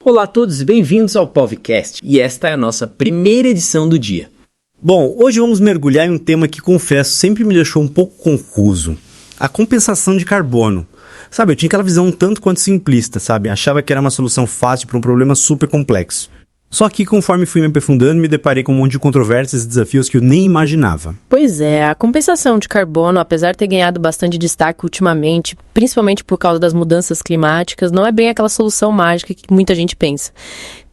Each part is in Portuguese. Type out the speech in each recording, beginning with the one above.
Olá a todos e bem-vindos ao Povcast, e esta é a nossa primeira edição do dia. Bom, hoje vamos mergulhar em um tema que, confesso, sempre me deixou um pouco confuso. A compensação de carbono. Sabe, eu tinha aquela visão um tanto quanto simplista, sabe? Achava que era uma solução fácil para um problema super complexo. Só que, conforme fui me aprofundando, me deparei com um monte de controvérsias e desafios que eu nem imaginava. Pois é, a compensação de carbono, apesar de ter ganhado bastante destaque ultimamente, principalmente por causa das mudanças climáticas, não é bem aquela solução mágica que muita gente pensa.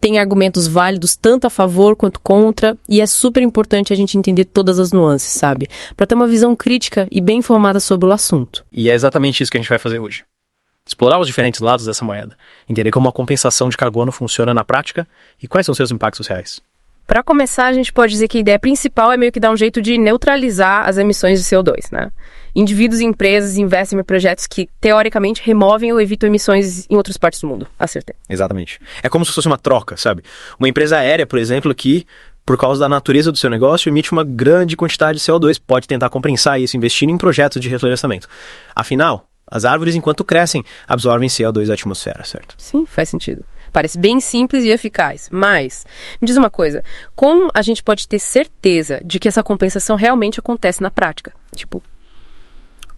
Tem argumentos válidos tanto a favor quanto contra, e é super importante a gente entender todas as nuances, sabe? Para ter uma visão crítica e bem informada sobre o assunto. E é exatamente isso que a gente vai fazer hoje. Explorar os diferentes lados dessa moeda, entender como a compensação de carbono funciona na prática e quais são seus impactos reais. Para começar, a gente pode dizer que a ideia principal é meio que dar um jeito de neutralizar as emissões de CO2, né? Indivíduos e empresas investem em projetos que, teoricamente, removem ou evitam emissões em outras partes do mundo. Acertei. Exatamente. É como se fosse uma troca, sabe? Uma empresa aérea, por exemplo, que, por causa da natureza do seu negócio, emite uma grande quantidade de CO2, pode tentar compensar isso investindo em projetos de reflorestamento. Afinal, as árvores, enquanto crescem, absorvem CO2 da atmosfera, certo? Sim, faz sentido. Parece bem simples e eficaz, mas me diz uma coisa, como a gente pode ter certeza de que essa compensação realmente acontece na prática?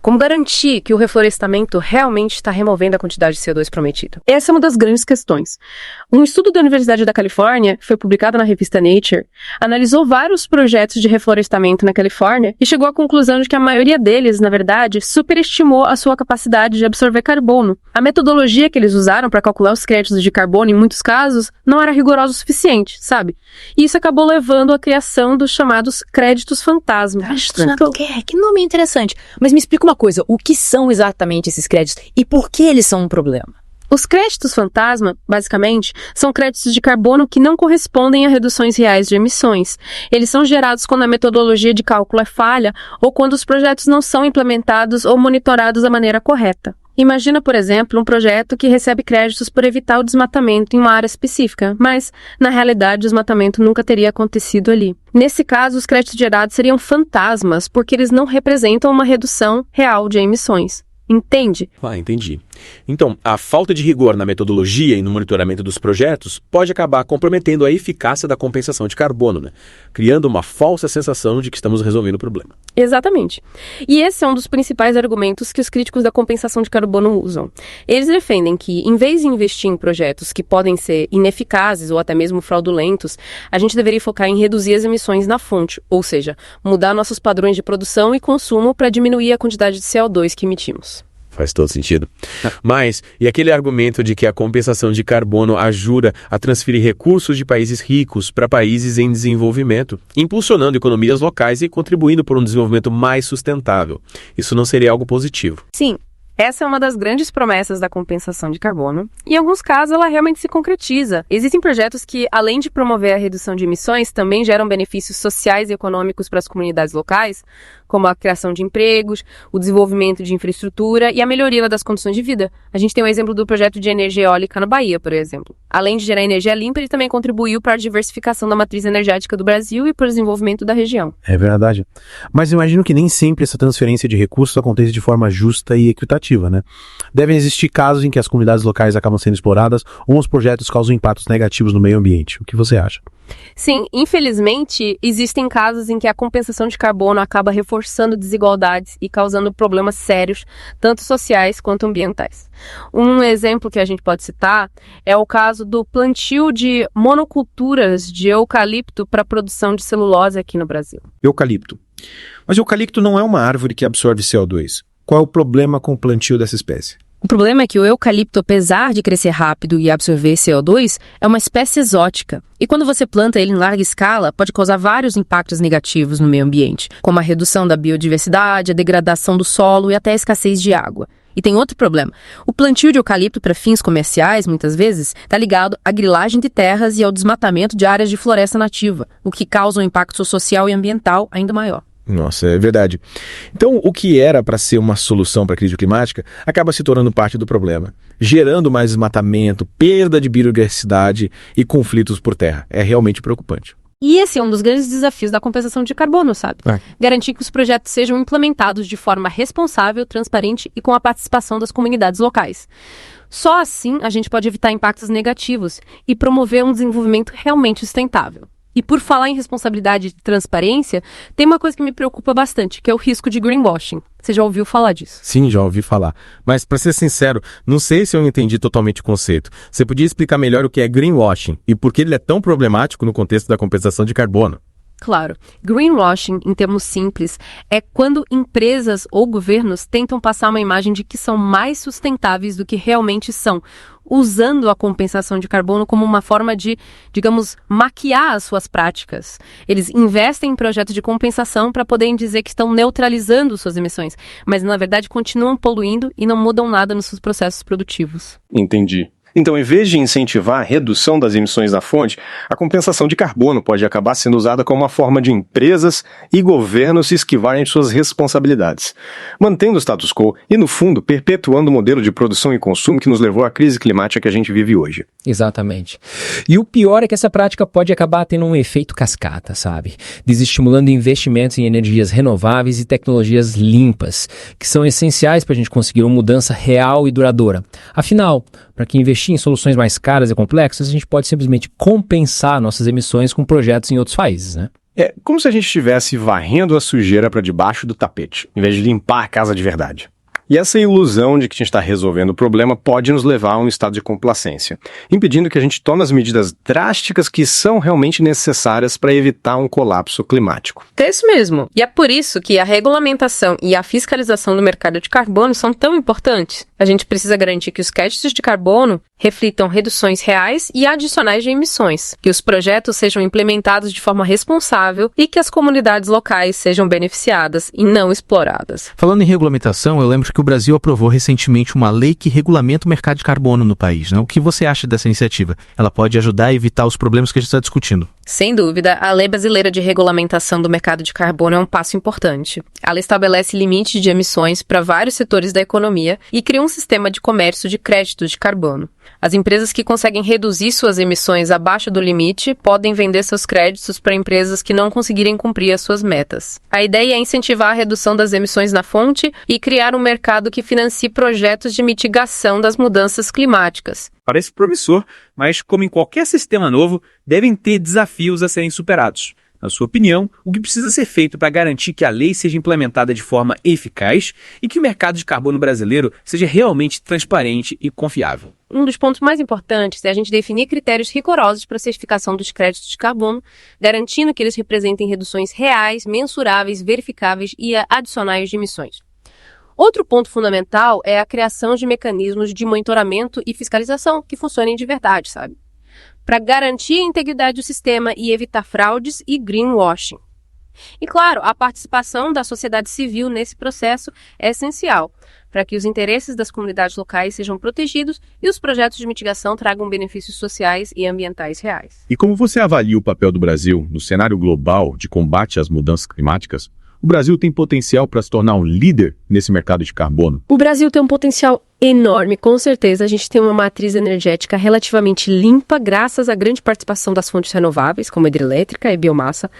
Como garantir que o reflorestamento realmente está removendo a quantidade de CO2 prometida? Essa é uma das grandes questões. Um estudo da Universidade da Califórnia, que foi publicado na revista Nature, analisou vários projetos de reflorestamento na Califórnia e chegou à conclusão de que a maioria deles, na verdade, superestimou a sua capacidade de absorver carbono. A metodologia que eles usaram para calcular os créditos de carbono, em muitos casos, não era rigorosa o suficiente, sabe? E isso acabou levando à criação dos chamados créditos fantasma. Que nome interessante. Mas me explica uma coisa, o que são exatamente esses créditos e por que eles são um problema? Os créditos fantasma, basicamente, são créditos de carbono que não correspondem a reduções reais de emissões. Eles são gerados quando a metodologia de cálculo é falha ou quando os projetos não são implementados ou monitorados da maneira correta. Imagina, por exemplo, um projeto que recebe créditos por evitar o desmatamento em uma área específica, mas, na realidade, o desmatamento nunca teria acontecido ali. Nesse caso, os créditos gerados seriam fantasmas, porque eles não representam uma redução real de emissões. Entende? Entendi. Então, a falta de rigor na metodologia e no monitoramento dos projetos pode acabar comprometendo a eficácia da compensação de carbono, né? Criando uma falsa sensação de que estamos resolvendo o problema. Exatamente. E esse é um dos principais argumentos que os críticos da compensação de carbono usam. Eles defendem que, em vez de investir em projetos que podem ser ineficazes ou até mesmo fraudulentos, a gente deveria focar em reduzir as emissões na fonte, ou seja, mudar nossos padrões de produção e consumo para diminuir a quantidade de CO2 que emitimos. Faz todo sentido. Mas, e aquele argumento de que a compensação de carbono ajuda a transferir recursos de países ricos para países em desenvolvimento, impulsionando economias locais e contribuindo por um desenvolvimento mais sustentável? Isso não seria algo positivo? Sim. Essa é uma das grandes promessas da compensação de carbono. E, em alguns casos, ela realmente se concretiza. Existem projetos que, além de promover a redução de emissões, também geram benefícios sociais e econômicos para as comunidades locais, como a criação de empregos, o desenvolvimento de infraestrutura e a melhoria das condições de vida. A gente tem um exemplo do projeto de energia eólica na Bahia, por exemplo. Além de gerar energia limpa, ele também contribuiu para a diversificação da matriz energética do Brasil e para o desenvolvimento da região. É verdade. Mas imagino que nem sempre essa transferência de recursos acontece de forma justa e equitativa, né? Devem existir casos em que as comunidades locais acabam sendo exploradas ou os projetos causam impactos negativos no meio ambiente. O que você acha? Sim, infelizmente, existem casos em que a compensação de carbono acaba reforçando desigualdades e causando problemas sérios, tanto sociais quanto ambientais. Um exemplo que a gente pode citar é o caso do plantio de monoculturas de eucalipto para a produção de celulose aqui no Brasil. Eucalipto. Mas o eucalipto não é uma árvore que absorve CO2. Qual é o problema com o plantio dessa espécie? O problema é que o eucalipto, apesar de crescer rápido e absorver CO2, é uma espécie exótica. E quando você planta ele em larga escala, pode causar vários impactos negativos no meio ambiente, como a redução da biodiversidade, a degradação do solo e até a escassez de água. E tem outro problema. O plantio de eucalipto para fins comerciais, muitas vezes, está ligado à grilagem de terras e ao desmatamento de áreas de floresta nativa, o que causa um impacto social e ambiental ainda maior. Nossa, é verdade. Então, o que era para ser uma solução para a crise climática acaba se tornando parte do problema, gerando mais desmatamento, perda de biodiversidade e conflitos por terra. É realmente preocupante. E esse é um dos grandes desafios da compensação de carbono, sabe? Garantir que os projetos sejam implementados de forma responsável, transparente e com a participação das comunidades locais. Só assim a gente pode evitar impactos negativos e promover um desenvolvimento realmente sustentável. E por falar em responsabilidade e transparência, tem uma coisa que me preocupa bastante, que é o risco de greenwashing. Você já ouviu falar disso? Sim, já ouvi falar. Mas, para ser sincero, não sei se eu entendi totalmente o conceito. Você podia explicar melhor o que é greenwashing e por que ele é tão problemático no contexto da compensação de carbono? Claro. Greenwashing, em termos simples, é quando empresas ou governos tentam passar uma imagem de que são mais sustentáveis do que realmente são, usando a compensação de carbono como uma forma de, digamos, maquiar as suas práticas. Eles investem em projetos de compensação para poderem dizer que estão neutralizando suas emissões, mas na verdade continuam poluindo e não mudam nada nos seus processos produtivos. Entendi. Então, em vez de incentivar a redução das emissões na fonte, a compensação de carbono pode acabar sendo usada como uma forma de empresas e governos se esquivarem de suas responsabilidades, mantendo o status quo e, no fundo, perpetuando o modelo de produção e consumo que nos levou à crise climática que a gente vive hoje. Exatamente. E o pior é que essa prática pode acabar tendo um efeito cascata, sabe? Desestimulando investimentos em energias renováveis e tecnologias limpas, que são essenciais para a gente conseguir uma mudança real e duradoura. Afinal, para que investir em soluções mais caras e complexas, a gente pode simplesmente compensar nossas emissões com projetos em outros países, né? É como se a gente estivesse varrendo a sujeira para debaixo do tapete, em vez de limpar a casa de verdade. E essa ilusão de que a gente está resolvendo o problema pode nos levar a um estado de complacência, impedindo que a gente tome as medidas drásticas que são realmente necessárias para evitar um colapso climático. É isso mesmo. E é por isso que a regulamentação e a fiscalização do mercado de carbono são tão importantes. A gente precisa garantir que os créditos de carbono reflitam reduções reais e adicionais de emissões, que os projetos sejam implementados de forma responsável e que as comunidades locais sejam beneficiadas e não exploradas. Falando em regulamentação, eu lembro que o Brasil aprovou recentemente uma lei que regulamenta o mercado de carbono no país, né? O que você acha dessa iniciativa? Ela pode ajudar a evitar os problemas que a gente está discutindo? Sem dúvida, a Lei Brasileira de Regulamentação do Mercado de Carbono é um passo importante. Ela estabelece limites de emissões para vários setores da economia e cria um sistema de comércio de créditos de carbono. As empresas que conseguem reduzir suas emissões abaixo do limite podem vender seus créditos para empresas que não conseguirem cumprir as suas metas. A ideia é incentivar a redução das emissões na fonte e criar um mercado que financie projetos de mitigação das mudanças climáticas. Parece promissor, mas como em qualquer sistema novo, devem ter desafios a serem superados. Na sua opinião, o que precisa ser feito para garantir que a lei seja implementada de forma eficaz e que o mercado de carbono brasileiro seja realmente transparente e confiável? Um dos pontos mais importantes é a gente definir critérios rigorosos para a certificação dos créditos de carbono, garantindo que eles representem reduções reais, mensuráveis, verificáveis e adicionais de emissões. Outro ponto fundamental é a criação de mecanismos de monitoramento e fiscalização que funcionem de verdade, sabe? Para garantir a integridade do sistema e evitar fraudes e greenwashing. E, claro, a participação da sociedade civil nesse processo é essencial para que os interesses das comunidades locais sejam protegidos e os projetos de mitigação tragam benefícios sociais e ambientais reais. E como você avalia o papel do Brasil no cenário global de combate às mudanças climáticas? O Brasil tem potencial para se tornar um líder nesse mercado de carbono? O Brasil tem um potencial enorme, com certeza. A gente tem uma matriz energética relativamente limpa, graças à grande participação das fontes renováveis, como a hidrelétrica e biomassa.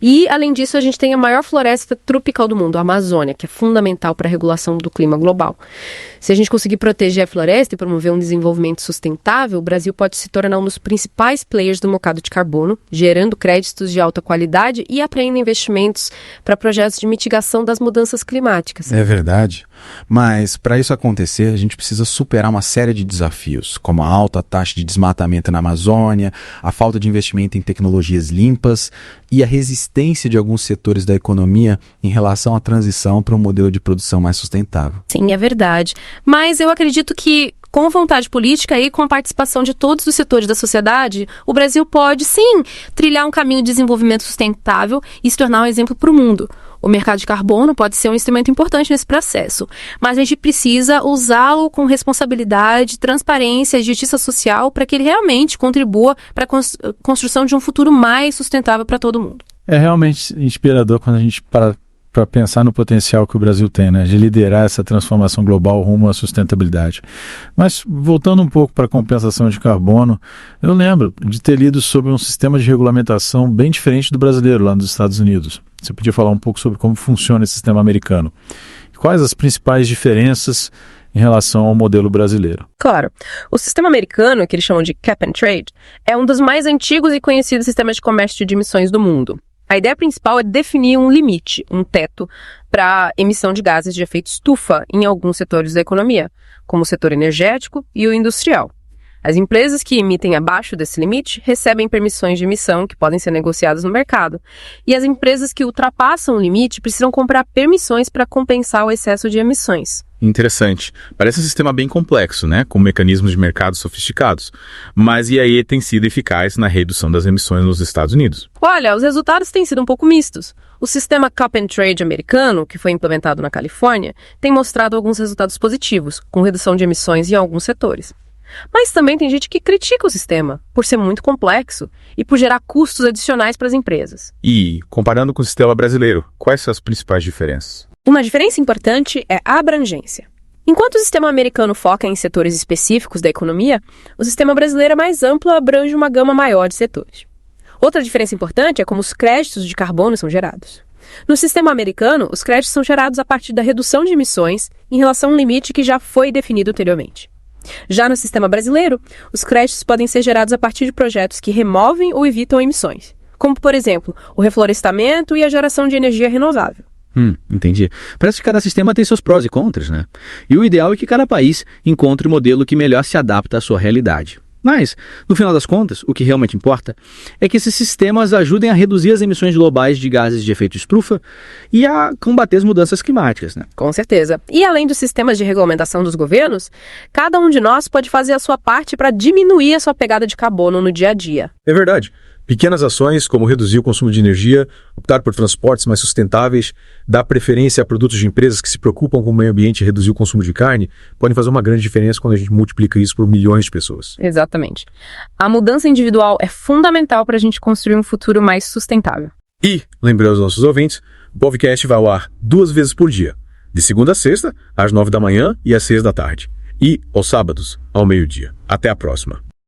E, além disso, a gente tem a maior floresta tropical do mundo, a Amazônia, que é fundamental para a regulação do clima global. Se a gente conseguir proteger a floresta e promover um desenvolvimento sustentável, o Brasil pode se tornar um dos principais players do mercado de carbono, gerando créditos de alta qualidade e atraindo investimentos para projetos de mitigação das mudanças climáticas. É verdade, mas para isso acontecer, a gente precisa superar uma série de desafios, como a alta taxa de desmatamento na Amazônia, a falta de investimento em tecnologias limpas e a resistência de alguns setores da economia em relação à transição para um modelo de produção mais sustentável. Sim, é verdade. Mas eu acredito que, com vontade política e com a participação de todos os setores da sociedade, o Brasil pode, sim, trilhar um caminho de desenvolvimento sustentável e se tornar um exemplo para o mundo. O mercado de carbono pode ser um instrumento importante nesse processo, mas a gente precisa usá-lo com responsabilidade, transparência e justiça social para que ele realmente contribua para a construção de um futuro mais sustentável para todo mundo. É realmente inspirador quando a gente para para pensar no potencial que o Brasil tem, né, de liderar essa transformação global rumo à sustentabilidade. Mas, voltando um pouco para a compensação de carbono, eu lembro de ter lido sobre um sistema de regulamentação bem diferente do brasileiro lá nos Estados Unidos. Você podia falar um pouco sobre como funciona esse sistema americano? Quais as principais diferenças em relação ao modelo brasileiro? Claro. O sistema americano, que eles chamam de Cap and Trade, é um dos mais antigos e conhecidos sistemas de comércio de emissões do mundo. A ideia principal é definir um limite, um teto, para emissão de gases de efeito estufa em alguns setores da economia, como o setor energético e o industrial. As empresas que emitem abaixo desse limite recebem permissões de emissão que podem ser negociadas no mercado. E as empresas que ultrapassam o limite precisam comprar permissões para compensar o excesso de emissões. Interessante. Parece um sistema bem complexo, né? Com mecanismos de mercado sofisticados. Mas e aí tem sido eficaz na redução das emissões nos Estados Unidos? Olha, os resultados têm sido um pouco mistos. O sistema Cap and Trade americano, que foi implementado na Califórnia, tem mostrado alguns resultados positivos, com redução de emissões em alguns setores. Mas também tem gente que critica o sistema, por ser muito complexo e por gerar custos adicionais para as empresas. E, comparando com o sistema brasileiro, quais são as principais diferenças? Uma diferença importante é a abrangência. Enquanto o sistema americano foca em setores específicos da economia, o sistema brasileiro é mais amplo e abrange uma gama maior de setores. Outra diferença importante é como os créditos de carbono são gerados. No sistema americano, os créditos são gerados a partir da redução de emissões em relação a um limite que já foi definido anteriormente. Já no sistema brasileiro, os créditos podem ser gerados a partir de projetos que removem ou evitam emissões, como, por exemplo, o reflorestamento e a geração de energia renovável. Entendi. Parece que cada sistema tem seus prós e contras, né? E o ideal é que cada país encontre o modelo que melhor se adapta à sua realidade. Mas, no final das contas, o que realmente importa é que esses sistemas ajudem a reduzir as emissões globais de gases de efeito estufa e a combater as mudanças climáticas, né? Com certeza. E além dos sistemas de regulamentação dos governos, cada um de nós pode fazer a sua parte para diminuir a sua pegada de carbono no dia a dia. É verdade. Pequenas ações, como reduzir o consumo de energia, optar por transportes mais sustentáveis, dar preferência a produtos de empresas que se preocupam com o meio ambiente e reduzir o consumo de carne, podem fazer uma grande diferença quando a gente multiplica isso por milhões de pessoas. Exatamente. A mudança individual é fundamental para a gente construir um futuro mais sustentável. E, lembrando aos nossos ouvintes, o podcast vai ao ar 2 vezes por dia, de segunda a sexta, às 9 da manhã e às 6 da tarde. E, aos sábados, ao meio-dia. Até a próxima.